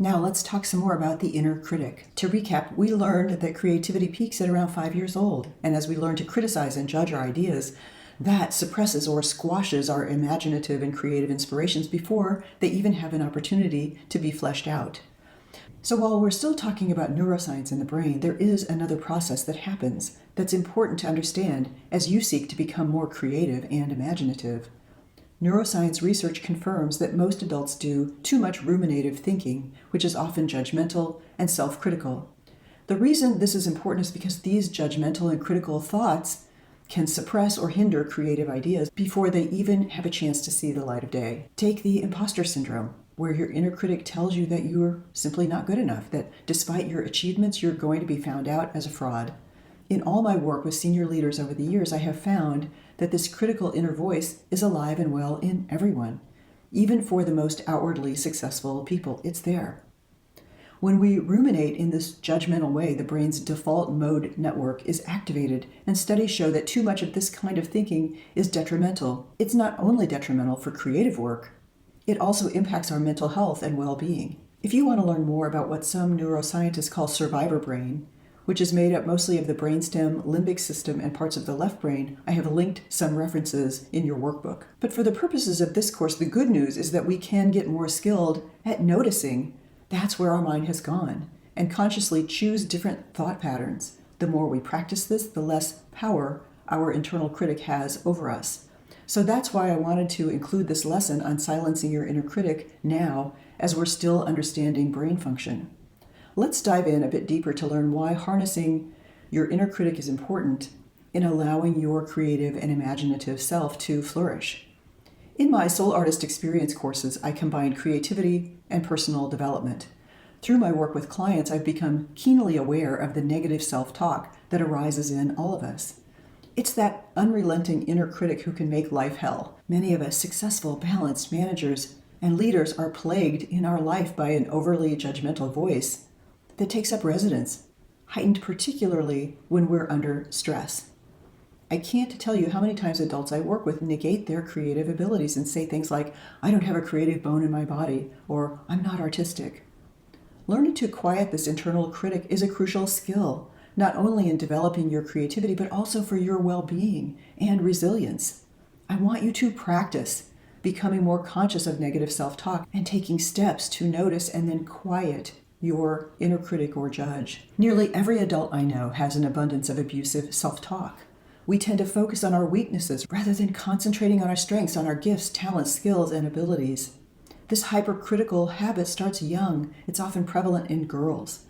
Now let's talk some more about the inner critic. To recap, we learned that creativity peaks at around 5 years old, and as we learn to criticize and judge our ideas, that suppresses or squashes our imaginative and creative inspirations before they even have an opportunity to be fleshed out. So while we're still talking about neuroscience in the brain, there is another process that happens that's important to understand as you seek to become more creative and imaginative. Neuroscience research confirms that most adults do too much ruminative thinking, which is often judgmental and self-critical. The reason this is important is because these judgmental and critical thoughts can suppress or hinder creative ideas before they even have a chance to see the light of day. Take the imposter syndrome, where your inner critic tells you that you're simply not good enough, that despite your achievements, you're going to be found out as a fraud. In all my work with senior leaders over the years, I have found that this critical inner voice is alive and well in everyone. Even for the most outwardly successful people, it's there. When we ruminate in this judgmental way, the brain's default mode network is activated, and studies show that too much of this kind of thinking is detrimental. It's not only detrimental for creative work, it also impacts our mental health and well-being. If you want to learn more about what some neuroscientists call survivor brain, which is made up mostly of the brainstem, limbic system, and parts of the left brain, I have linked some references in your workbook. But for the purposes of this course, the good news is that we can get more skilled at noticing that's where our mind has gone, and consciously choose different thought patterns. The more we practice this, the less power our internal critic has over us. So that's why I wanted to include this lesson on silencing your inner critic now, as we're still understanding brain function. Let's dive in a bit deeper to learn why harnessing your inner critic is important in allowing your creative and imaginative self to flourish. In my Soul Artist Experience courses, I combine creativity and personal development. Through my work with clients, I've become keenly aware of the negative self-talk that arises in all of us. It's that unrelenting inner critic who can make life hell. Many of us successful, balanced managers and leaders are plagued in our life by an overly judgmental voice that takes up residence, heightened particularly when we're under stress. I can't tell you how many times adults I work with negate their creative abilities and say things like, I don't have a creative bone in my body, or I'm not artistic. Learning to quiet this internal critic is a crucial skill, not only in developing your creativity, but also for your well-being and resilience. I want you to practice becoming more conscious of negative self-talk and taking steps to notice and then quiet your inner critic or judge. Nearly every adult I know has an abundance of abusive self-talk. We tend to focus on our weaknesses rather than concentrating on our strengths, on our gifts, talents, skills, and abilities. This hypercritical habit starts young. It's often prevalent in girls.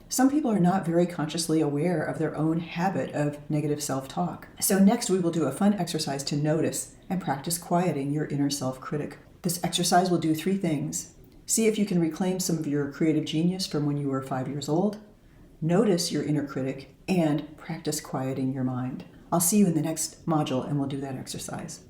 Some people are not very consciously aware of their own habit of negative self-talk. So next we will do a fun exercise to notice and practice quieting your inner self-critic. This exercise will do 3 things. See if you can reclaim some of your creative genius from when you were 5 years old, notice your inner critic, and practice quieting your mind. I'll see you in the next module and we'll do that exercise.